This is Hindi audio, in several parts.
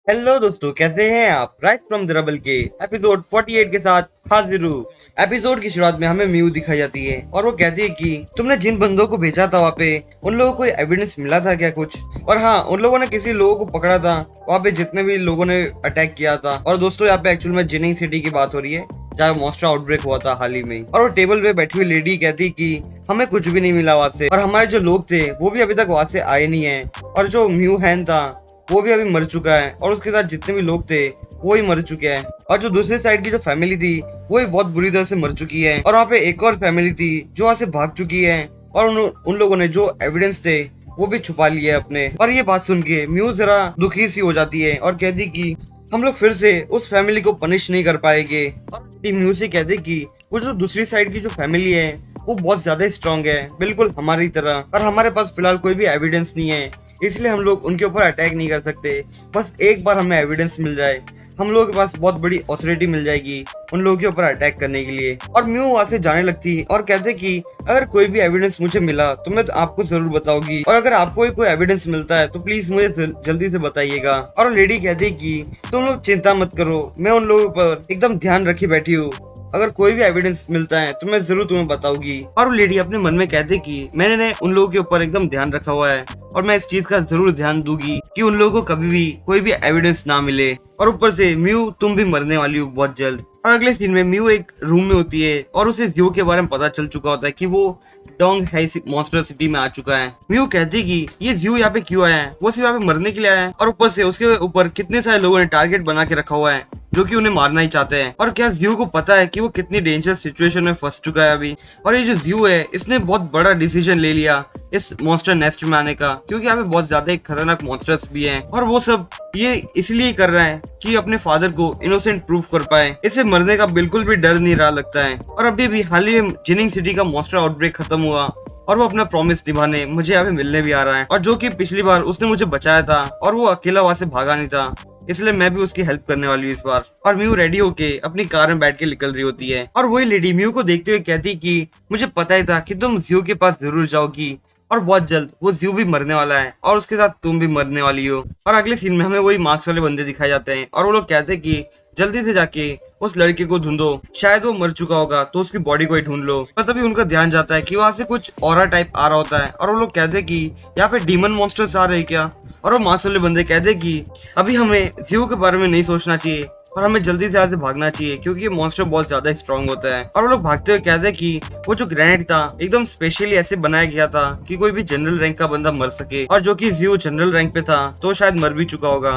हेलो दोस्तों, कैसे हैं आप। राइट फ्रॉम जराबल के एपिसोड 48 के साथ हाजिर हूँ। एपिसोड की शुरुआत में हमें म्यू दिखाई जाती है और वो कहती है कि तुमने जिन बंदों को भेजा था वहाँ पे उन लोगों को एविडेंस मिला था क्या कुछ। और हाँ, उन लोगों ने किसी लोगों को पकड़ा था वहाँ पे जितने भी लोगों ने अटैक किया था। और दोस्तों, यहाँ पे एक्चुअल में जिनिंग सिटी की बात हो रही है जहाँ मॉन्स्टर आउटब्रेक हुआ था हाल ही में। और वो टेबल पे बैठी हुई लेडी कहती कि हमें कुछ भी नहीं मिला वहां से, और हमारे जो लोग थे वो भी अभी तक वहां से आए नहीं है। और जो म्यू हैन था वो भी अभी मर चुका है, और उसके साथ जितने भी लोग थे वो ही मर चुके हैं। और जो दूसरी साइड की जो फैमिली थी वो भी बहुत बुरी तरह से मर चुकी है। और वहाँ पे एक और फैमिली थी जो वहाँ से भाग चुकी है, और उन लोगों ने जो एविडेंस थे वो भी छुपा लिए अपने। और ये बात सुन के म्यू जरा दुखी सी हो जाती है और कहती कि हम लोग फिर से उस फैमिली को पनिश नहीं कर पाएंगे। और म्यू से कहते कि वो जो दूसरी साइड की जो फैमिली है वो बहुत ज्यादा स्ट्रांग है, बिल्कुल हमारी तरह। और हमारे पास फिलहाल कोई भी एविडेंस नहीं है, इसलिए हम लोग उनके ऊपर अटैक नहीं कर सकते। बस एक बार हमें एविडेंस मिल जाए, हम लोगों के पास बहुत बड़ी अथॉरिटी मिल जाएगी उन लोगों के ऊपर अटैक करने के लिए। और म्यू वहां से जाने लगती और कहते कि अगर कोई भी एविडेंस मुझे मिला तो मैं तो आपको जरूर बताऊंगी, और अगर आपको कोई एविडेंस मिलता है तो प्लीज मुझे जल्दी से बताइएगा। और लेडी कहती कि तुम लोग चिंता मत करो, मैं उन लोगों पर एकदम ध्यान रखी बैठी हूँ। अगर कोई भी एविडेंस मिलता है तो मैं जरूर तुम्हें बताऊंगी। और वो लेडी अपने मन में कहती कि मैंने उन लोगों के ऊपर एकदम ध्यान रखा हुआ है, और मैं इस चीज का जरूर ध्यान दूंगी कि उन लोगों को कभी भी कोई भी एविडेंस ना मिले। और ऊपर से म्यू तुम भी मरने वाली हो बहुत जल्द। और अगले सीन में म्यू एक रूम में होती है और उसे जियो के बारे में पता चल चुका होता है कि वो डोंग है मॉन्स्टर सिटी में आ चुका है। म्यू कहती कि ये जियो यहाँ पे क्यों आया है, वो सिर्फ यहाँ पे मरने के लिए आया है, और ऊपर से उसके ऊपर कितने सारे लोगों ने टारगेट बना के रखा हुआ है जो कि उन्हें मारना ही चाहते हैं। और क्या जियो को पता है कि वो कितनी डेंजरस सिचुएशन में फंस चुका है अभी। और ये जो जियो है इसने बहुत बड़ा डिसीजन ले लिया इस मॉन्स्टर नेस्ट में आने का, क्योंकि यहाँ पे बहुत ज्यादा खतरनाक मॉन्स्टर्स भी हैं। और वो सब ये इसलिए कर रहा है कि अपने फादर को इनोसेंट प्रूफ कर पाए। इसे मरने का बिल्कुल भी डर नहीं रहा लगता है। और अभी भी हाल ही में जिनिंग सिटी का मॉन्स्टर आउटब्रेक खत्म हुआ और वो अपना प्रॉमिस निभाने मुझे यहाँ पे मिलने भी आ रहा है। और जो कि पिछली बार उसने मुझे बचाया था और वो अकेला वहां से भागा नहीं था, इसलिए मैं भी उसकी हेल्प करने वाली हूँ इस बार। और म्यू रेडी होके अपनी कार में बैठ के निकल रही होती है, और वही लेडी म्यू को देखते हुए कहती कि मुझे पता ही था कि तुम जियो के पास जरूर जाओगी, और बहुत जल्द वो जियो भी मरने वाला है और उसके साथ तुम भी मरने वाली हो। और अगले सीन में हमें वही मार्क्स वाले बंदे दिखाए जाते हैं, और वो लोग कहते हैं कि जल्दी से जाके उस लड़के को ढूंढो, शायद वो मर चुका होगा तो उसकी बॉडी को ही ढूंढ लो। पर तभी उनका ध्यान जाता है कि वहां से कुछ ऑरा टाइप आ रहा होता है, और वो लोग कहते हैं कि यहाँ पे डीमन मॉन्स्टर्स आ रहे हैं क्या। और वो मार्क्स वाले बंदे कहते हैं कि अभी हमें जियो के बारे में नहीं सोचना चाहिए और हमें जल्दी से यहाँ से भागना चाहिए, क्योंकि ये मॉन्स्टर बहुत ज्यादा स्ट्रांग होता है। और वो लोग भागते हुए कहते हैं कि वो जो ग्रेनेड था एकदम स्पेशली ऐसे बनाया गया था कि कोई भी जनरल रैंक का बंदा मर सके, और जो कि जियो जनरल रैंक पे था तो शायद मर भी चुका होगा।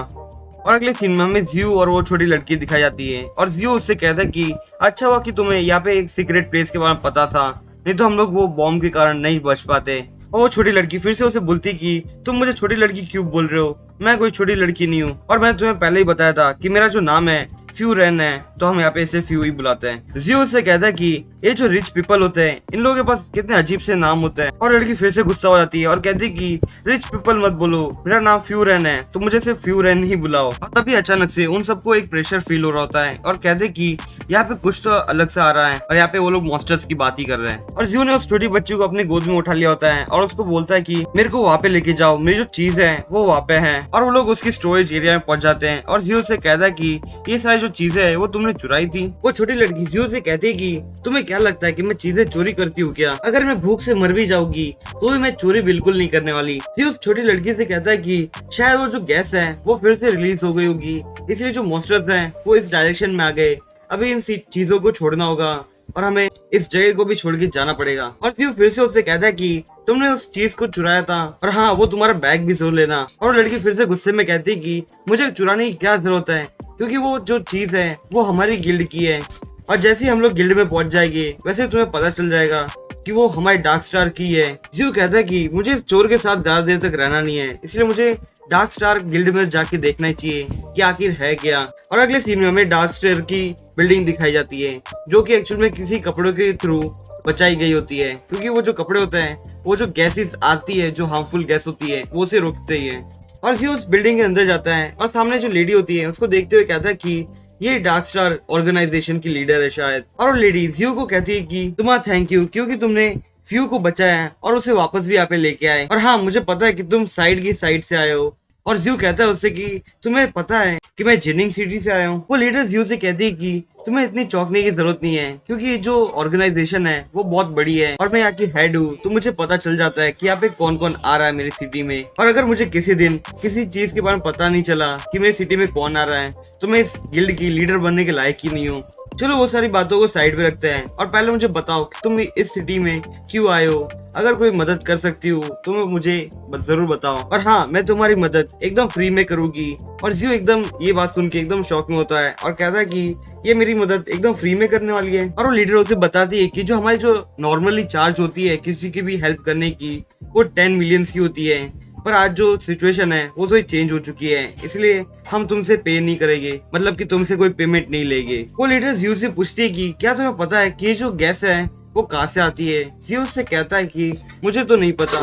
और अगले सीन में हमें जियो और वो छोटी लड़की दिखाई जाती है, और जियो उससे कहता है कि अच्छा हुआ कि तुम्हें यहाँ पे एक सीक्रेट प्लेस के बारे में पता था, नहीं तो हम लोग वो बॉम्ब के कारण नहीं बच पाते। और वो छोटी लड़की फिर से उसे बोलती कि तुम मुझे छोटी लड़की क्यों बोल रहे हो, मैं कोई छोटी लड़की नहीं हूँ, और मैंने तुम्हें पहले ही बताया था कि मेरा जो नाम है फ्यू रेन है, तो हम यहाँ पे इसे फ्यू ही बुलाते हैं। जियो से कहता है कि ये जो रिच पीपल होते हैं इन लोगों के पास कितने अजीब से नाम होते हैं। और लड़की फिर से गुस्सा हो जाती है और कहती है कि रिच पीपल मत बोलो, मेरा नाम फ्यू रेन है तो मुझे सिर्फ फ्यू रेन ही बुलाओ। और तभी अचानक से उन सबको एक प्रेशर फील हो रहा होता है और कहते हैं कि यहाँ पे कुछ तो अलग से आ रहा है, और यहाँ पे वो लोग मॉन्स्टर्स की बात ही कर रहे हैं। और जियो ने उस छोटी बच्ची को अपनी गोद में उठा लिया होता है और उसको बोलता है कि मेरे को वहाँ पे लेके जाओ, मेरी जो चीज है वो वहाँ पे है। और वो लोग उसकी स्टोरेज एरिया में पहुंच जाते हैं, और जियो से कहता है कि ये सारी जो चीजें है वो तुमने चुराई थी। वो छोटी लड़की जियो से कहती है कि तुम्हें क्या लगता है कि मैं चीजें चोरी करती हूँ क्या, अगर मैं भूख से मर भी जाऊंगी तो भी मैं चोरी बिल्कुल नहीं करने वाली। जियो उस छोटी लड़की से कहता है कि शायद वो जो गैस है वो फिर से रिलीज हो गई होगी, इसलिए जो मॉन्स्टर्स हैं वो इस डायरेक्शन में आ गए। अभी इन चीजों को छोड़ना होगा और हमें इस जगह को भी छोड़ के जाना पड़ेगा। और जियो फिर से उससे कहता है कि तुमने उस चीज को चुराया था, और हाँ वो तुम्हारा बैग भी जरूर लेना। और लड़की फिर से गुस्से में कहती है कि मुझे चुराने की क्या जरूरत है, क्योंकि वो जो चीज है वो हमारी गिल्ड की है, और जैसे ही हम लोग गिल्ड में पहुंच जाएंगे वैसे तुम्हें पता चल जाएगा कि वो हमारे डार्क स्टार की है। जियो कहता है कि मुझे इस चोर के साथ ज्यादा देर तक रहना नहीं है, इसलिए मुझे डार्क स्टार गिल्ड में जाके देखना ही चाहिए कि आखिर है क्या। और अगले सीन में हमें डार्क स्टार की बिल्डिंग दिखाई जाती है, जो कि एक्चुअल में किसी कपड़ों के थ्रू बचाई गई होती है, क्योंकि वो जो कपड़े होते हैं वो जो गैसेस आती है, जो हार्मफुल गैस होती है वो उसे रोकते ही है। और जियो उस बिल्डिंग के अंदर जाता है और सामने जो लेडी होती है उसको देखते हुए कहता है कि ये डार्क स्टार ऑर्गेनाइजेशन की लीडर है शायद। और लेडी जियो को कहती है कि तुम्हारा थैंक यू, क्योंकि तुमने फ्यू को बचाया और उसे वापस भी यहाँ पे लेके आए। और हाँ मुझे पता है कि तुम साइड की साइड से आए हो और जियो कहता है उससे कि तुम्हें पता है कि मैं जेनिंग सिटी से आया हूँ। वो लीडर जियो से कहती है कि तुम्हें इतनी चौंकने की जरूरत नहीं है, क्योंकि ये जो ऑर्गेनाइजेशन है वो बहुत बड़ी है और मैं यहाँ की हेड हूँ, तो मुझे पता चल जाता है कि यहाँ पे कौन कौन आ रहा है मेरी सिटी में। और अगर मुझे किसी दिन किसी चीज के बारे में पता नहीं चला कि मेरी सिटी में कौन आ रहा है, तो मैं इस गिल्ड की लीडर बनने के लायक ही नहीं हूँ। चलो वो सारी बातों को साइड पे रखते हैं और पहले मुझे बताओ कि तुम इस सिटी में क्यों आए हो। अगर कोई मदद कर सकती हो तो मुझे जरूर बताओ, और हाँ, मैं तुम्हारी मदद एकदम फ्री में करूंगी। और जियो एकदम ये बात सुन के एकदम शॉक में होता है और कहता है कि ये मेरी मदद एकदम फ्री में करने वाली है। और वो लीडर उसे बताती है कि जो हमारी जो नॉर्मली चार्ज होती है किसी की भी हेल्प करने की, वो 10 मिलियंस की होती है, पर आज जो सिचुएशन है वो तो चेंज हो चुकी है, इसलिए हम तुमसे पे नहीं करेंगे, मतलब कि तुमसे कोई पेमेंट नहीं लेंगे। वो लीडर जियो से पूछती है कि क्या तुम्हें पता है कि ये जो गैस है वो कहाँ से आती है। जियो से कहता है कि मुझे तो नहीं पता।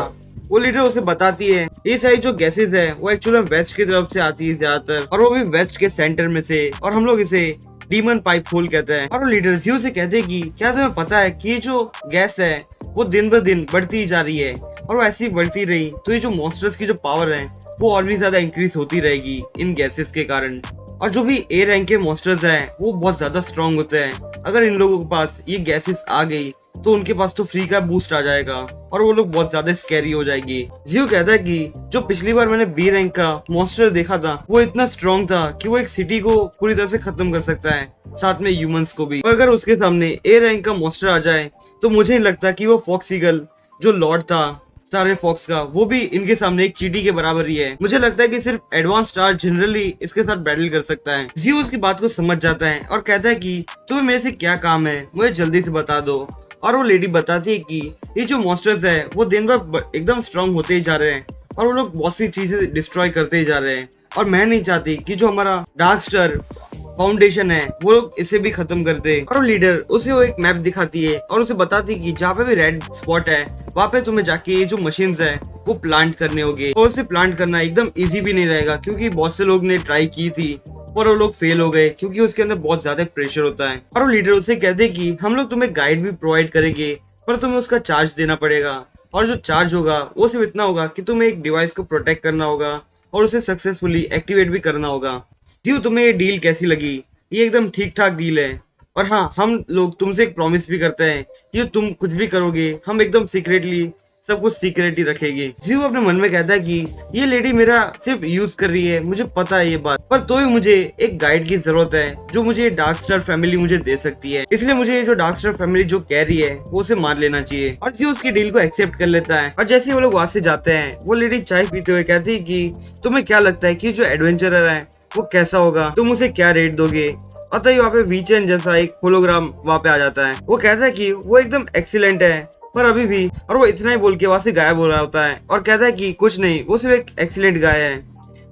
वो लीडर उसे बताती है ये सारी जो गैसेस है वो एक्चुअली वेस्ट की तरफ से आती है ज्यादातर, और वो भी वेस्ट के सेंटर में से, और हम लोग इसे डीमन पाइप होल कहते हैं। और वो लीडर जियो से कहते हैं कि क्या तुम्हें पता है कि ये जो गैस है वो दिन ब दिन बढ़ती जा रही है, और वो ऐसी बढ़ती रही तो ये जो मॉन्स्टर्स की जो पावर है वो और भी ज्यादा इंक्रीज होती रहेगी इन गैसेस के कारण। और जो भी ए रैंक के मॉन्स्टर्स हैं वो बहुत ज्यादा स्ट्रांग होते हैं। अगर इन लोगों के पास ये गैसेस आ गई तो उनके पास तो फ्री का बूस्ट आ जाएगा और वो लोग बहुत ज्यादा स्कैरी हो जाएगी। जियो कहता है कि जो पिछली बार मैंने बी रैंक का मॉन्स्टर देखा था वो इतना स्ट्रांग था कि वो एक सिटी को पूरी तरह से खत्म कर सकता है, साथ में ह्यूमंस को भी। और अगर उसके सामने ए रैंक का मॉन्स्टर आ जाए तो मुझे नहीं लगता कि वो फॉक्स ईगल जो लॉर्ड था सारे फॉक्स का, वो भी इनके सामने एक चींटी के बराबर ही है। मुझे लगता है कि सिर्फ एडवांस स्टार जनरली इसके साथ बैटल कर सकता है। जियो उसकी बात को समझ जाता है और कहता है कि तुम्हें मेरे से क्या काम है, मुझे जल्दी से बता दो। और वो लेडी बताती है कि ये जो मॉन्स्टर्स है वो दिन भर एकदम स्ट्रांग होते ही जा रहे हैं और वो लोग बहुत सी चीजें डिस्ट्रॉय करते ही जा रहे हैं, और मैं नहीं चाहती कि जो हमारा डार्क स्टार फाउंडेशन है वो लोग इसे भी खत्म कर दे। और लीडर उसे वो एक मैप दिखाती है और उसे बताती है कि जहाँ पे भी रेड स्पॉट है वहाँ पे तुम्हें जाके ये जो मशीन्स है वो प्लांट करने होंगे। और उसे प्लांट करना एकदम इजी भी नहीं रहेगा, क्योंकि बहुत से लोग ने ट्राई की थी और वो लोग फेल हो गए, क्योंकि उसके अंदर बहुत ज्यादा प्रेशर होता है। और वो लीडर उसे कहते हैं कि हम लोग तुम्हें गाइड भी प्रोवाइड करेंगे, पर तुम्हें उसका चार्ज देना पड़ेगा। और जो चार्ज होगा वो सिर्फ इतना होगा कि तुम्हें एक डिवाइस को प्रोटेक्ट करना होगा और उसे सक्सेसफुली एक्टिवेट भी करना होगा। जी, तुम्हें ये डील कैसी लगी? ये एकदम ठीक ठाक डील है, और हाँ, हम लोग तुमसे एक प्रॉमिस भी करते हैं कि तुम कुछ भी करोगे हम एकदम सीक्रेटली सब कुछ सीक्रेट ही रखेंगे। जीव अपने मन में कहता है कि ये लेडी मेरा सिर्फ यूज कर रही है, मुझे पता है ये बात, पर तो ही मुझे एक गाइड की जरूरत है जो मुझे डार्क स्टार फैमिली मुझे दे सकती है, इसलिए मुझे ये जो डार्क स्टार फैमिली जो कह रही है वो उसे मान लेना चाहिए। और जीव उसकी डील को एक्सेप्ट कर लेता है। और जैसे वो लोग वहां से जाते हैं वो लेडी चाय पीते हुए कहती है कि तुम्हें क्या लगता है कि जो एडवेंचरर है वो कैसा होगा, तुम उसे क्या रेट दोगे? अतः ही वहाँ पे वीचेन जैसा एक होलोग्राम वहाँ पे आ जाता है। वो कहता है कि वो एकदम एक्सीलेंट है, पर अभी भी, और वो इतना ही बोल के वहाँ से गायब हो रहा होता है और कहता है कि कुछ नहीं, वो सिर्फ एक एक्सीलेंट गाय है,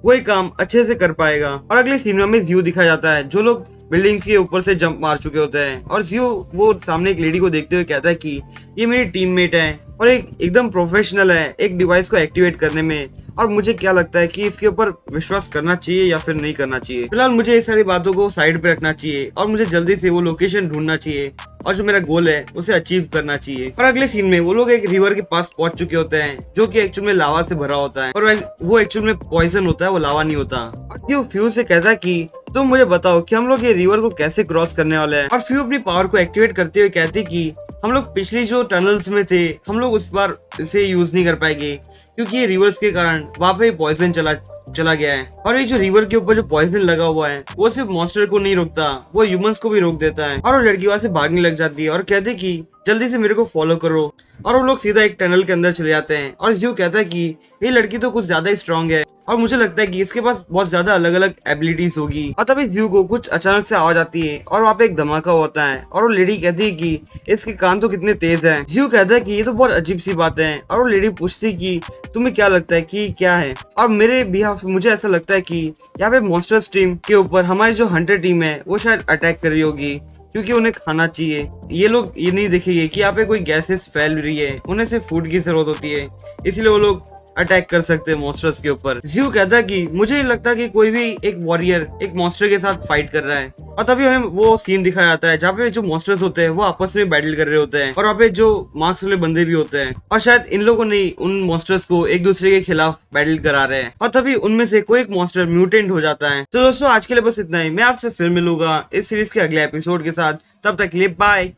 वो एक काम अच्छे से कर पाएगा। और अगले सीन में जियो दिखाया जाता है जो लोग बिल्डिंग्स के ऊपर से जंप मार चुके होते हैं। और जियो वो सामने एक लेडी को देखते हुए कहता है कि ये मेरी टीममेट है और एकदम प्रोफेशनल है एक डिवाइस को एक्टिवेट करने में, और मुझे क्या लगता है कि इसके ऊपर विश्वास करना चाहिए या फिर नहीं करना चाहिए। फिलहाल मुझे ये सारी बातों को साइड पे रखना चाहिए और मुझे जल्दी से वो लोकेशन ढूंढना चाहिए और जो मेरा गोल है उसे अचीव करना चाहिए। और अगले सीन में वो लोग एक रिवर के पास पहुंच चुके होते हैं जो कि एक्चुअल में लावा से भरा होता है, और वो एक्चुअल में पॉइजन होता है, वो लावा नहीं होता। और फ्यू से कहता है कि तुम मुझे बताओ कि हम लोग ये रिवर को कैसे क्रॉस करने वाले हैं। और फ्यू अपनी पावर को एक्टिवेट करते हुए कहती कि हम लोग पिछली जो टनल्स में थे हम लोग उस बार इसे यूज नहीं कर पाएंगे, क्योंकि ये रिवर्स के कारण वहाँ पे पॉइजन चला गया है। और ये जो रिवर के ऊपर जो पॉइजन लगा हुआ है वो सिर्फ मॉन्स्टर को नहीं रोकता, वो ह्यूमंस को भी रोक देता है। और वो लड़की वहाँ से भागने लग जाती है और कहते कि जल्दी से मेरे को फॉलो करो। और वो लोग सीधा एक टनल के अंदर चले जाते हैं। और जियो कहता है कि ये लड़की तो कुछ ज्यादा ही स्ट्रांग है और मुझे लगता है कि इसके पास बहुत ज्यादा अलग अलग एबिलिटीज होगी। और तभी जियो को कुछ अचानक से आवाज आती है और वहाँ पे एक धमाका होता है और वो लेडी कहती है कि इसके कान तो कितने तेज हैं। जियो कहता है कि ये तो बहुत अजीब सी बात है। और वो लेडी पूछती कि तुम्हें क्या लगता है कि क्या है? और मेरे बिहाफ मुझे ऐसा लगता है कि यहाँ पे मॉन्स्टर स्ट्रीम के ऊपर हमारी जो हंटर टीम है वो शायद अटैक कर रही होगी, क्योंकि उन्हें खाना चाहिए। ये लोग ये नहीं देखेंगे कि यहाँ पे कोई गैसेस फैल रही है, उन्हें सिर्फ फूड की जरूरत होती है, इसलिए वो लोग अटैक कर सकते हैं मॉन्स्टर्स के ऊपर। जियो कहता है कि मुझे नहीं लगता कि कोई भी एक वॉरियर एक मॉन्स्टर के साथ फाइट कर रहा है। और तभी हमें वो सीन दिखाया जाता है जहाँ पे जो मॉन्स्टर्स होते हैं वो आपस में बैटल कर रहे होते हैं और वहाँ पे जो मार्क्स वाले बंदे भी होते हैं और शायद इन लोगों ने उन मॉन्स्टर्स को एक दूसरे के खिलाफ बैटल करा रहे हैं और तभी उनमें से कोई एक मॉन्स्टर म्यूटेंट हो जाता है। तो दोस्तों आज के लिए बस इतना ही। मैं आपसे फिर मिलूंगा इस सीरीज के अगले एपिसोड के साथ। तब तक के लिए बाय।